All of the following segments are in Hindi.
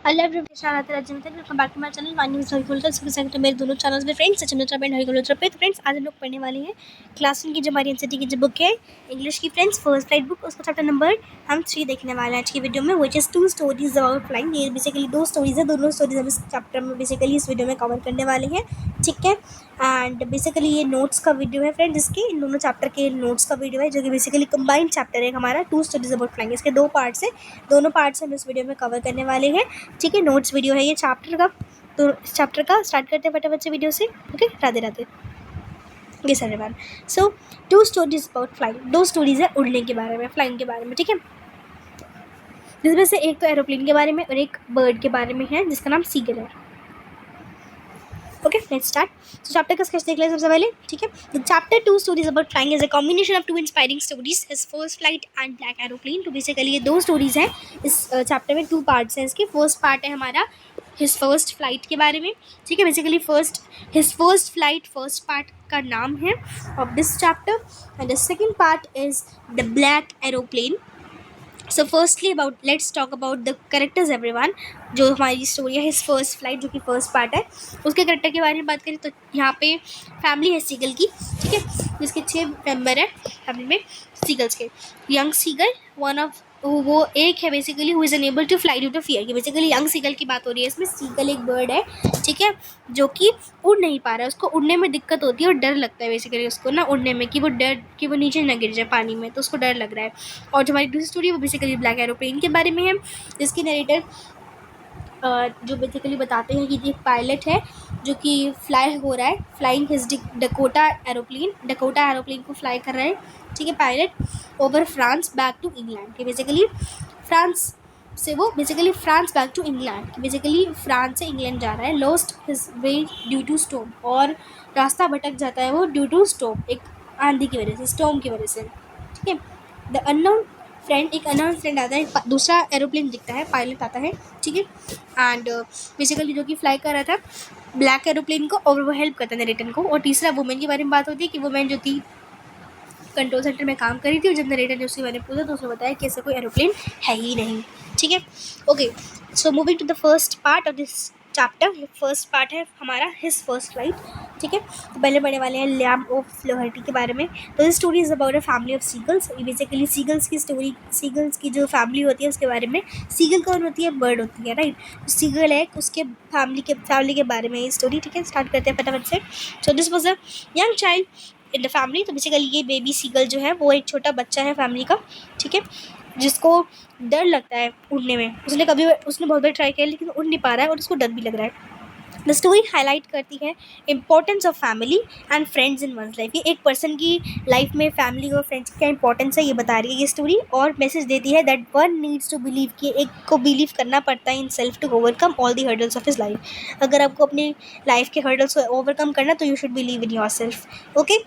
Hello everyone, welcome back to my channel. My name is Harikulata. सबसे सेकंड मेरे दोनों चैनल्स में फ्रेंड्स सचिन पेंड हरिकुलता पे। तो फ्रेंड्स आज हम लोग पढ़ने वाले हैं क्लास 10 की जो हमारी एनसीईआरटी की जो बुक है इंग्लिश की फ्रेंड्स फर्स्ट फ्लाइट बुक, उसका चैप्टर नंबर हम 3 देखने वाले हैं आज की वीडियो में, which is 2 stories about flying. ये बेसिकली 2 स्टोरीज है, दोनों स्टोरीज हम इस चैप्टर में बेसिकली इस वीडियो में कवर करने वाले हैं, ठीक है। एंड बेसिकली ये नोट्स का वीडियो है फ्रेंड्स, इसके इन दोनों चैप्टर के नोट्स का वीडियो है जो कि बेसिकली कंबाइंड चैप्टर है हमारा 2 स्टोरीज अबाउट फ्लाइंग। इसके 2 पार्ट्स हैं, दोनों पार्ट्स हम इस वीडियो में कवर करने वाले हैं, ठीक है। नोट्स वीडियो है ये चैप्टर का। तो इस चैप्टर का स्टार्ट करते हैं फटाफट से वीडियो से, okay. Radhe Radhe. Yes everyone, so 2 stories about flying. 2 stories है उड़ने के बारे में, फ्लाइंग के बारे में, ठीक है। जिसमें से एक तो एरोप्लेन के बारे में और एक बर्ड के बारे में है जिसका नाम सीगल है, ओके। Let's start. तो चैप्टर का स्केच देख लें सबसे पहले, ठीक है। The chapter 2 stories about flying is a combination of 2 inspiring stories, his first flight and black aeroplane. तो बेसिकली ये 2 स्टोरीज हैं, इस चैप्टर में 2 पार्ट्स हैं इसके। फर्स्ट पार्ट है हमारा हिज फर्स्ट फ्लाइट के बारे में, ठीक है। Basically his first flight first part का नाम है of this chapter, and the second part is the black aeroplane. So firstly about let's talk about the characters everyone. जो हमारी स्टोरी है हिज फर्स्ट फ्लाइट जो कि फर्स्ट पार्ट है, उसके करेक्टर के बारे में बात करें तो यहाँ पे फैमिली है सीगल की, ठीक है, जिसके 6 मेंबर है फैमिली में सीगल्स के। यंग सीगल वन ऑफ वो एक है basically who is unable to fly due to fear. की बेसिकली यंग सीगल की बात हो रही है इसमें। सीगल एक बर्ड है, ठीक है, जो कि उड़ नहीं पा रहा है, उसको उड़ने में दिक्कत होती है और डर लगता है बेसिकली उसको ना उड़ने में, कि वो नीचे ना गिर जाए पानी में, तो उसको डर लग रहा है। और जो हमारी दूसरी स्टोरी है वो बेसिकली ब्लैक एरोप्लेन के बारे में है, जिसकी नरेटर जो बेसिकली बताते हैं कि एक पायलट है जो कि फ्लाई हो रहा है, फ्लाइंग हिज डकोटा एरोप्लेन को फ्लाई कर रहा है, ठीक है, pilot over France back to England. कि बेसिकली फ्रांस से वो basically France back to England, basically France से इंग्लैंड जा रहा है। Lost his way due to storm, और रास्ता भटक जाता है वो ड्यू टू स्टॉर्म, एक आंधी की वजह से, स्टॉर्म की वजह से, ठीक है। द अननोन फ्रेंड, एक अननोन फ्रेंड आता है, दूसरा एरोप्लेन दिखता है, पायलट आता है, ठीक है। एंड बेसिकली जो कि फ्लाई कर रहा था ब्लैक एरोप्लेन को, और वो हेल्प करता है नरेटन को। और तीसरा वुमेन के बारे में बात होती है कि वुमेन जो थी कंट्रोल सेंटर में काम कर रही थी, और जब नरेटर ने उसके बारे में पूछा तो उसने बताया कि ऐसा कोई एरोप्लेन है ही नहीं, ठीक है, okay. So moving to the first part of this chapter. First part है हमारा हिज फर्स्ट फ्लाइट, ठीक है। तो पहले पढ़ने वाले हैं लैम ऑफ फ्लोहर्टी के बारे में। तो this story is about a family of seagulls. ये बेसिकली सीगल्स की स्टोरी, सीगल्स की जो फैमिली होती है उसके बारे में। सीगल कौन होती है? बर्ड होती है, राइट। सीगल है, उसके फैमिली के बारे में ये स्टोरी, ठीक है। स्टार्ट करते हैं फटाफट से। So this was a young child in the family. तो बेसिकली ये बेबी सीगल जो है वो एक छोटा बच्चा है फैमिली का, ठीक है, जिसको डर लगता है उड़ने में। उसने बहुत बार ट्राई किया लेकिन उड़ नहीं पा रहा है और उसको डर भी लग रहा है। द स्टोरी हाईलाइट करती है importance of family and friends in one's life. ये एक पर्सन की लाइफ में फैमिली और फ्रेंड्स की क्या इंपॉर्टेंस है ये बता रही है ये स्टोरी, और मैसेज देती है that one needs to believe, कि एक को बिलीव करना पड़ता है in self to overcome all the hurdles of his life. अगर आपको अपनी लाइफ के हर्डल्स को ओवरकम करना तो you should believe in yourself, okay.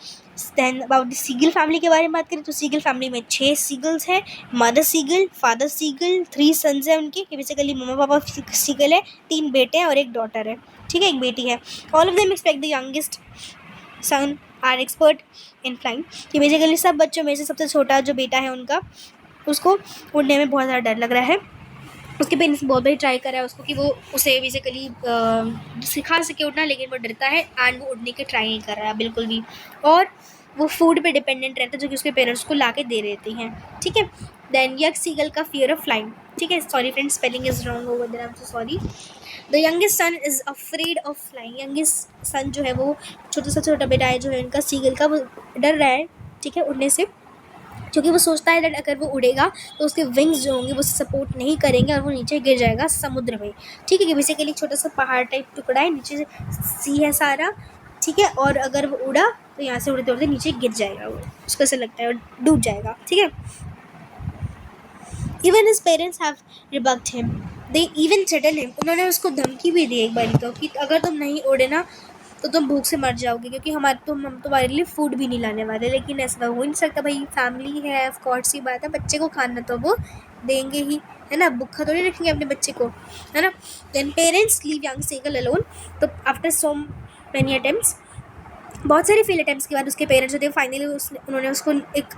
Then about the seagull family के बारे में बात करें तो सीगल फैमिली में 6 सीगल्स हैं। Mother seagull, father seagull, 3 sons हैं उनके, कि बेसिकली मम्मा पापा सीगल है, 3 बेटे हैं और एक डॉटर है, ठीक है, एक बेटी है। All of them expect the youngest son are expert in flying. कि बेसिकली सब बच्चों में से सबसे छोटा जो बेटा है उनका, उसको उड़ने में बहुत ज़्यादा डर लग रहा है। उसके पेरेंट्स बहुत बार ट्राई करा है उसको कि वो उसे बेसिकली सिखा सके उड़ना, लेकिन वो डरता है एंड वो उड़ने के ट्राई नहीं कर रहा है बिल्कुल भी। और वो फूड पे डिपेंडेंट रहता है जो कि उसके पेरेंट्स को ला के दे देते हैं, ठीक है। देन यंग सीगल का फियर ऑफ फ्लाइंग, ठीक है, sorry friends spelling is wrong over there, I am so sorry. The youngest son is afraid of flying. Youngest son जो है वो छोटा बेटा है जो है इनका सीगल का, वो डर रहा है, ठीक है, उड़ने से, क्योंकि वो सोचता है दैट अगर वो उड़ेगा तो उसके विंग्स जो होंगे वो सपोर्ट नहीं करेंगे और वो नीचे गिर जाएगा समुद्र में, ठीक है। कि बेसिकली छोटा सा पहाड़ टाइप टुकड़ा है, नीचे सी है सारा, ठीक है, और अगर वो उड़ा तो यहाँ से उड़ते उड़ते नीचे गिर जाएगा, वो उसको ऐसा लगता है और डूब जाएगा, ठीक है। Even his parents have rebuked him, they even threaten him. उन्होंने उसको धमकी भी दी एक बार तो कि अगर तुम नहीं उड़े ना तो तुम भूख से मर जाओगे, क्योंकि हम तुम्हारे लिए फूड भी नहीं लाने वाले। लेकिन ऐसा हो नहीं सकता भाई, फैमिली है, ऑफ कोर्स ही बात है, बच्चे को खाना तो वो देंगे ही, है ना, भूखा थोड़ी रखेंगे अपने बच्चे को, है ना। Then parents leave young seagull alone. तो आफ्टर सो मैनी अटेम्प्ट्स बहुत सारे फेल अटेम्प्ट्स के बाद उसके पेरेंट्स जो थे फाइनली उन्होंने उसको एक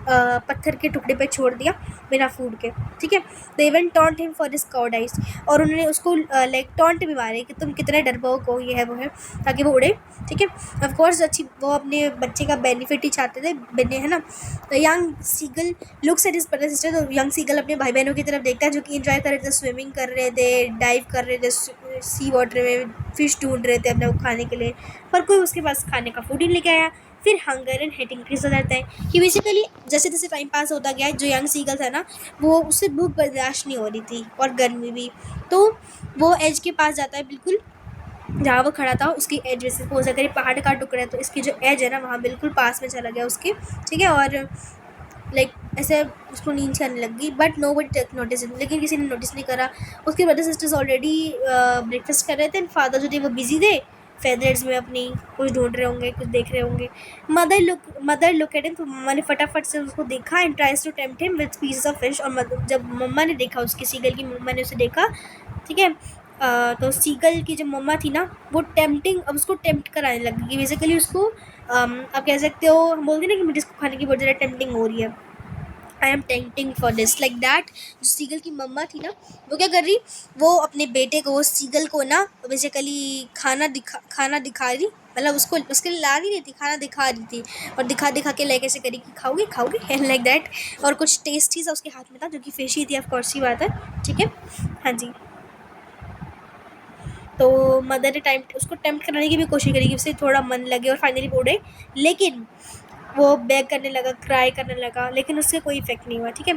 पत्थर के टुकड़े पे छोड़ दिया बिना फूड के, ठीक है। They even taunt him for this cowardice, और उन्होंने उसको लाइक टॉन्ट भी मारे कि तुम कितने डरपोक हो, ये है वो है, ताकि वो उड़े, ठीक है। ऑफ कोर्स अच्छी वो अपने बच्चे का बेनिफिट ही चाहते थे बिन्ने, है ना। Young seagull looks at his brother sister, तो यंग सीगल अपने भाई बहनों की तरफ देखता है जो कि इंजॉय कर रहे थे, स्विमिंग कर रहे थे, डाइव कर रहे थे सी वाटर में, फिश ढूंढ रहे थे अपने को खाने के लिए, पर कोई उसके पास खाने का फूड ही लेके आया। फिर हंगर एंड हेट इंक्रीज हो जाता है कि बेसिकली जैसे जैसे टाइम पास होता गया, जो यंग सीगल था ना, वो उससे भूख बर्दाश्त नहीं हो रही थी और गर्मी भी, तो वो एज के पास जाता है बिल्कुल जहाँ वो खड़ा था उसकी एज, वैसे सपोज अगर ये पहाड़ का टुकड़ा है तो इसकी जो एज है ना वहाँ बिल्कुल पास में चला गया उसके, ठीक है। और लाइक ऐसे उसको नींद से आने लग गई, but nobody take notice, लेकिन किसी ने नोटिस नहीं करा। उसके ब्रदर सिस्टर्स ऑलरेडी ब्रेकफास्ट कर रहे थे, एंड फादर जो थे वो बिजी थे फेदर्स में, अपनी कुछ ढूंढ रहे होंगे, कुछ देख रहे होंगे। मदर लुक एट हिम, तो मम्मा ने फटाफट से उसको देखा and tries to tempt him with pieces of fish, और जब मम्मा ने देखा, उसकी सीगल की मम्मा ने उसे देखा, ठीक है, तो सीगल की जो मम्मा थी ना वो अब उसको टेम्प्ट कराने लग गई बेसिकली उसको। आप कह सकते हो, हम बोलते हैं ना कि मुझे इसको खाने की बहुत ज़्यादा टेम्पटिंग हो रही है, I am tempting for this, like that. जो सीगल की मम्मा थी ना वो क्या कर रही, वो अपने बेटे को, सीगल को ना बेसिकली खाना दिखा रही, मतलब उसको उसके लिए ला नहीं रही थी, खाना दिखा रही थी, और दिखा के लाइक ऐसे करी कि खाओगे खाओगे लाइक दैट। और कुछ टेस्टी सा उसके हाथ में था जो कि फिश ही थी, ऑफ कोर्स ही बात है, ठीक है। हाँ जी, तो मदर ने उसको टेम्प्ट कराने की भी कोशिश करी कि उससे थोड़ा मन लगे और फाइनली उड़े, लेकिन वो बैग करने लगा, क्राई करने लगा, लेकिन उससे कोई इफेक्ट नहीं हुआ, ठीक है।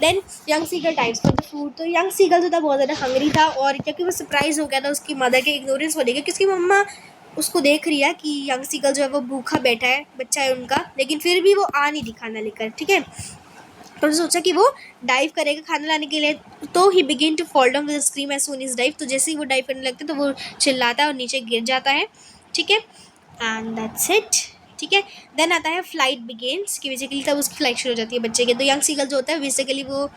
Then young seagull types for the food, तो यंग सीगल जो था बहुत ज़्यादा हंगरी था, और क्योंकि वो सरप्राइज हो गया था उसकी मदर के इग्नोरेंस को लेकर, क्योंकि मम्मा उसको देख रही है कि यंग सीगल जो है वो भूखा बैठा है, बच्चा है उनका, लेकिन फिर भी वो आ नहीं रही खाना लेकर, ठीक है। तो उसने सोचा कि वो डाइव करेगा खाना लाने के लिए, तो he begin to fall down with scream as soon is dive, तो जैसे ही वो डाइव करने लगता है तो वो चिल्लाता है और नीचे गिर जाता है, ठीक है। एंड दैट्स इट, ठीक है। देन आता है फ्लाइट बिगेन्स, कि बेसिकली तब उसकी फ्लाइट शुरू हो जाती है बच्चे की। तो यंग सीगल जो होता है बेसिकली वो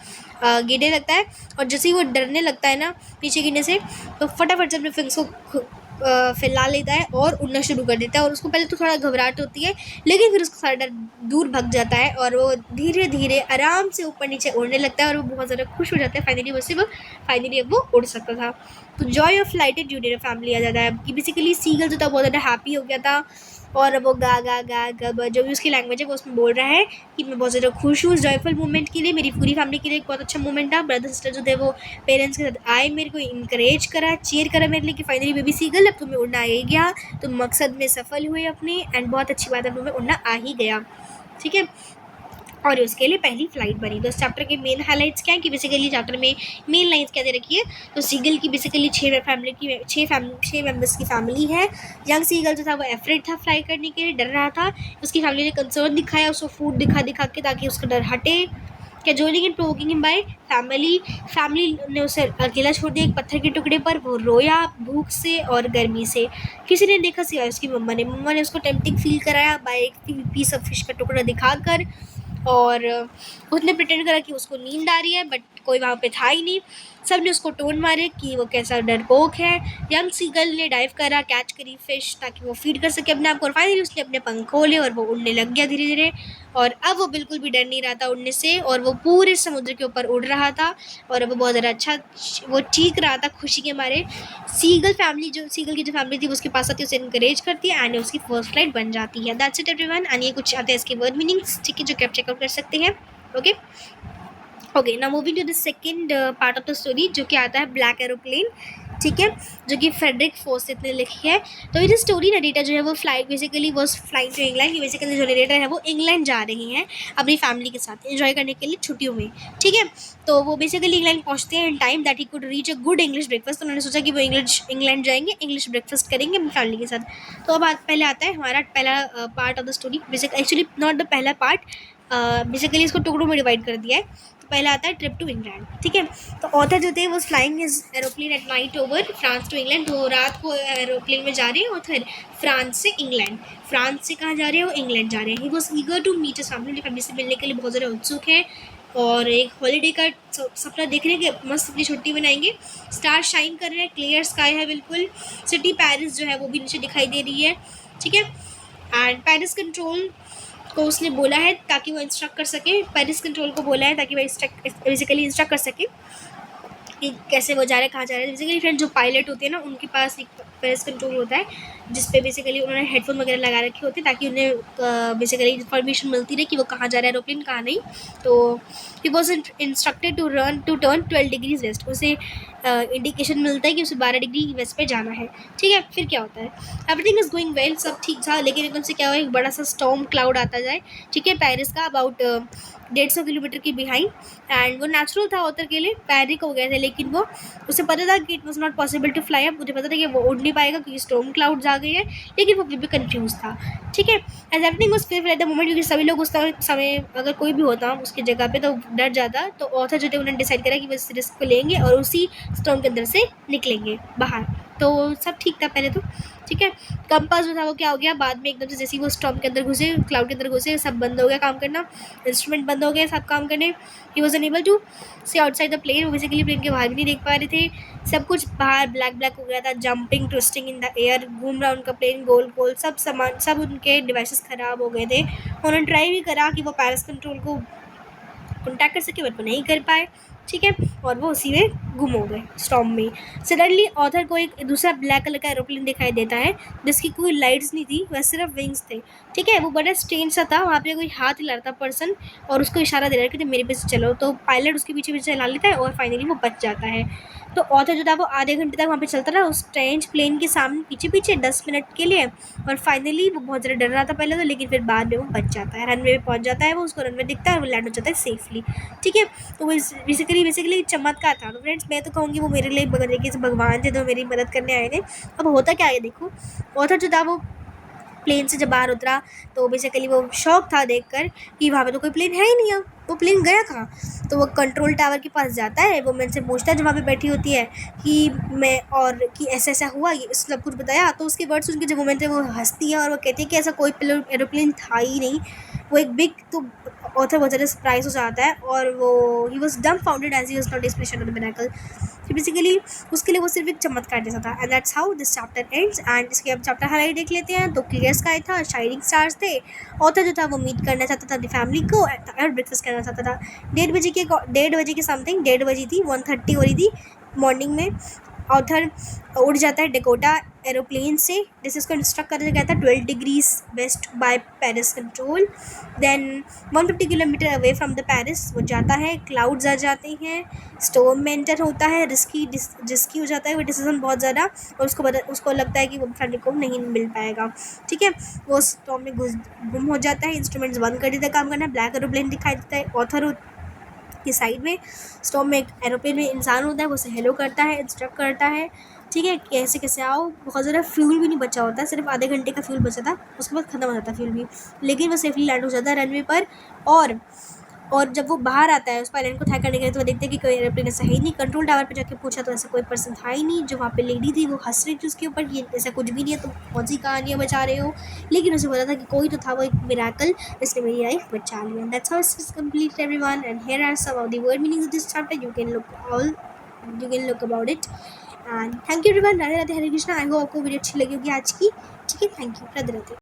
गिरने लगता है, और जैसे ही वो डरने लगता है ना नीचे गिरने से, तो फटाफट से अपने फिंग्स को फैला लेता है और उड़ना शुरू कर देता है। और उसको पहले तो थोड़ा घबराहट होती है, लेकिन फिर उसका सारा डर दूर भग जाता है और वो धीरे धीरे आराम से ऊपर नीचे उड़ने लगता है, और वो बहुत ज़्यादा खुश हो जाता है फाइनली अब वो उड़ सकता था। तो joy of flight at junior family आ जाता है कि बेसिकली सीगल जो था बहुत ज़्यादा हैप्पी हो गया था, और वो गा जो भी उसकी लैंग्वेज है वो उसमें बोल रहा है कि मैं बहुत ज़्यादा खुश हूँ इस जॉयफुल मोमेंट के लिए, मेरी पूरी फैमिली के लिए एक बहुत अच्छा मोमेंट था। ब्रदर सिस्टर जो थे वो पेरेंट्स के साथ आए, मेरे को इंकरेज करा, चीयर करा मेरे लिए कि फाइनली बेबी सीगल अब तुम्हें उड़ना आ ही गया, तुम मकसद में सफल हुए अपने, एंड बहुत अच्छी बात है तुम्हें उड़ना आ ही गया, ठीक है। और उसके लिए पहली फ्लाइट बनी। तो इस चैप्टर के मेन हाइलाइट्स क्या है कि बेसिकली चैप्टर में मेन लाइन्स क्या दे रखी है, तो सीगल की बेसिकली छः मेंबर्स की फैमिली है। यंग सीगल जो था वो एफ्रेड था फ्लाई करने के लिए, डर रहा था, उसकी फैमिली ने कंसर्न दिखाया उसको फूड दिखा के ताकि उसका डर हटे। क्या joining and provoking him by family ने उसे अकेला छोड़ दिया एक पत्थर के टुकड़े पर, वो रोया भूख से और गर्मी से। किसी ने देखा सिवाय उसकी मम्मा ने उसको टेम्पटिंग फील कराया बाय एक पीस ऑफ फिश का टुकड़ा दिखाकर, और उसने प्रिटेंड करा कि उसको नींद आ रही है, बट कोई वहाँ पे था ही नहीं। सब ने उसको टोन मारे कि वो कैसा डरपोक है। यंग सीगल ने डाइव करा, कैच करी फिश ताकि वो फीड कर सके अपने आप को, और फाइनली उसने अपने पंख खोले और वो उड़ने लग गया धीरे धीरे, और अब वो बिल्कुल भी डर नहीं रहा था उड़ने से, और वो पूरे समुद्र के ऊपर उड़ रहा था, और अब वो बहुत ज़्यादा अच्छा वो चीख रहा था खुशी के मारे। सीगल की जो फैमिली थी वो उसके पास आती है, उसे इनकरेज करती है, एंड उसकी फर्स्ट फ्लाइट बन जाती है। That's it everyone. एंड ये कुछ आते हैं इसके वर्ड मीनिंग्स, ठीक है, जो कि आप चेकआउट कर सकते हैं। Okay now moving to the second part of the story, जो कि आता है ब्लैक एरोप्लेन, ठीक है, जो कि फ्रेडरिक फॉसेट ने लिखी है। तो ये जो स्टोरी नरेटर जो है वो बेसिकली वो फ्लाइंग टू इंग्लैंड, कि बेसिकली जो नरेटर है वो इंग्लैंड जा रही हैं अपनी फैमिली के साथ एंजॉय करने के लिए छुट्टियों में, ठीक है। तो वो बेसिकली इंग्लैंड पहुंचते हैं in time that he could reach a good English breakfast, तो उन्होंने सोचा कि वो इंग्लैंड जाएंगे, इंग्लिश ब्रेकफास्ट करेंगे अपनी फैमिली के साथ। तो अब पहले आता है हमारा पहला part of the story, actually not the पहला पार्ट, बेसिकली इसको टुकड़ों में डिवाइड कर दिया है। पहला आता है ट्रिप टू इंग्लैंड, ठीक है। तो ऑथर जो थे वो flying his aeroplane at night over France to England, तो रात को एरोप्लेन में जा रहे हैं ऑथर फ्रांस से इंग्लैंड। फ्रांस से कहाँ जा रहे हैं, वो इंग्लैंड जा रहे हैं। He was eager to meet his family से मिलने के लिए बहुत ज़्यादा उत्सुक है, और एक हॉलीडे का सपना देख रहे हैं कि मस्त अपनी छुट्टी बनाएंगे। स्टार शाइन कर रहे हैं, क्लियर स्काई है बिल्कुल, सिटी पेरिस जो है वो भी नीचे दिखाई दे रही है, ठीक है। एंड पेरिस कंट्रोल को उसने बोला है ताकि वो इंस्ट्रक्ट कर सके, पेरिस कंट्रोल को बोला है ताकि वो बेसिकली इंस्ट्रक्ट कर सके कि कैसे वो जा रहे हैं, कहाँ जा रहे हैं। बेसिकली फ्रेंड जो पायलट होते हैं ना, उनके पास एक पेरिस कंट्रोल होता है जिस पे बेसिकली उन्होंने हेडफोन वगैरह लगा रखे होते हैं ताकि उन्हें बेसिकली इन्फॉर्मेशन मिलती रहे कि वो कहाँ जा रहा है एरोप्लेन, कहाँ नहीं। तो he was instructed to turn 12 degrees west. उसे इंडिकेशन मिलता है कि उसे 12 डिग्री वेस्ट पे जाना है। ठीक है, फिर क्या होता है, एवरीथिंग इज गोइंग वेल, सब ठीक था, लेकिन एकदम से क्या हुआ, एक बड़ा सा स्टॉर्म क्लाउड आता जाए। ठीक है, पेरिस का अबाउट 150 किलोमीटर के बिहाइंड। एंड वो नेचुरल था उतर के लिए, पैनिक हो गए थे, लेकिन वो उसे पता था कि it was not possible to fly up, मुझे पता था कि वो उड़ नहीं पाएगा क्योंकि स्टॉर्म क्लाउड्स आ गई है, लेकिन वो भी कंफ्यूज था। ठीक है, as everything was fair at the moment, क्योंकि सभी लोग उस समय अगर कोई भी होता उसकी जगह पे तो डर जाता। तो ऑथर जो थे उन्होंने डिसाइड करा कि वो इस रिस्क को लेंगे और उसी स्टॉर्म के अंदर से निकलेंगे बाहर। तो सब ठीक था पहले तो। ठीक है, कंपास जो था वो क्या हो गया, बाद में एकदम से जैसे ही वो स्टॉर्म के अंदर घुसे, क्लाउड के अंदर घुसे, सब बंद हो गया काम करना, इंस्ट्रूमेंट बंद हो गए सब काम करने। He was unable to see outside the plane, वो बेसिकली प्लेन के बाहर भी नहीं देख पा रहे थे, सब कुछ बाहर ब्लैक ब्लैक हो गया था, jumping twisting in the air, घूम रहा उनका प्लेन गोल गोल, सब सामान, सब उनके डिवाइसेस ख़राब हो गए थे। उन्होंने ट्राई भी करा कि वो पेरिस कंट्रोल को कॉन्टैक्ट कर सके, बट वो नहीं कर पाए। ठीक है, और वो उसी में गुम हो गए स्टॉर्म में। सडनली ऑथर को एक दूसरा ब्लैक कलर का एरोप्लेन दिखाई देता है जिसकी कोई लाइट्स नहीं थी, वह सिर्फ विंग्स थे। ठीक है, वो बड़ा स्ट्रेंज सा था, वहाँ पे कोई हाथ हिला रहा था पर्सन और उसको इशारा दे रहा है कि मेरे पीछे चलो, तो पायलट उसके पीछे पीछे चला लेता है और फाइनली वो बच जाता है। तो ऑथर जो था वो आधे घंटे तक वहाँ पे चलता रहा उस स्ट्रेंज प्लेन के सामने पीछे पीछे 10 मिनट के लिए, और फाइनली वो बहुत ज़्यादा डर रहा था पहले तो, लेकिन फिर बाद में वो बच जाता है, रनवे पे पहुँच जाता है, वो उसको रनवे दिखता है और वो लैंड हो जाता है सेफली। ठीक है, तो वो बेसिकली चमत्कार था। तो फ्रेंड्स मैं तो कहूँगी वो मेरे लिए तरीके से भगवान थे, तो मेरी मदद करने आए थे। अब होता क्या है देखो, ऑथर जो था वो प्लेन से जब बाहर उतरा तो बेसिकली वो शॉक था देखकर कि वहाँ पे तो कोई प्लेन है ही नहीं, अब वो प्लेन गया कहाँ। तो वो कंट्रोल टावर के पास जाता है, वो मेरे से पूछता है जब वहाँ पे बैठी होती है कि मैं, और कि ऐसा ऐसा हुआ, ये सब कुछ बताया। तो उसके वर्ड सुन के जो मोमेंट है वो हंसती है और वो कहती है कि ऐसा कोई एरोप्लेन था ही नहीं, वो एक बिग, तो ऑथर बहुत ज़्यादा सरप्राइज हो जाता है और वो he was dumbfounded as he was not expression of the miracle. तो बेसिकली उसके लिए वो सिर्फ एक चमत्कार जैसा था। And that's how this chapter ends. And इसके अब चैप्टर हाईलाइट देख लेते हैं। तो क्लियर स्काई था, शाइनिंग स्टार्स थे, ऑथर जो था वो मीट करना चाहता था अपनी फैमिली को और ब्रेकफास्ट करना चाहता था। 1:30 के समथिंग, 1:30 बजी थी, 1:30 हो रही थी मॉर्निंग में। ऑथर उड़ जाता है डेकोटा एरोप्लेन से, जैसे उसको इंस्ट्रक्ट करने गया था 12 degrees west by Paris control. Then 150 kilometre away from the Paris वो जाता है, क्लाउड्स आ जाते हैं, स्टॉर्म में एंटर होता है, रिस्की हो जाता है वो डिसीजन बहुत ज़्यादा, और उसको लगता है कि वो फ्रेंड को नहीं मिल पाएगा। ठीक है, वो स्टॉर्म में गुम हो जाता है, इंस्ट्रूमेंट्स बंद कर देता है काम करना, ब्लैक एरोप्लेन दिखाई देता है ऑथर की साइड में। स्टॉर्म में एक एरोप्लेन में इंसान होता है, वो उसे हेलो करता है, इंस्ट्रक्ट करता है। ठीक है, कैसे कैसे आओ, बहुत ज़्यादा फ्यूल भी नहीं बचा होता है, सिर्फ आधे घंटे का फ्यूल बचा था, उसके बाद ख़त्म हो जाता है फ्यूल भी, लेकिन वो सेफली लैंड हो जाता है रनवे पर। और जब वो बाहर आता है उस पायलट को थाई करने के लिए, तो वो देखते हैं कि कोई एरोप्लेन ऐसा है ही नहीं। कंट्रोल टावर पे जाके पूछा तो ऐसा कोई पर्सन था ही नहीं। जो वहाँ पे लेडी थी वो हंस रही थी उसके ऊपर, ये ऐसा कुछ भी नहीं है, तुम कौन सी कहानियाँ बचा रहे हो, लेकिन उसे पता था कि कोई तो था, वो एक मिरेकल जिसने मेरी लाइफ बचा ली। And that's how it's complete everyone. And here are some of the word meanings of this chapter, you can look about it. And thank you everyone. Radhe Radhe, Hare Krishna. I hope आपको वीडियो अच्छी लगी होगी आज की। ठीक है, थैंक यू, राधे राधे।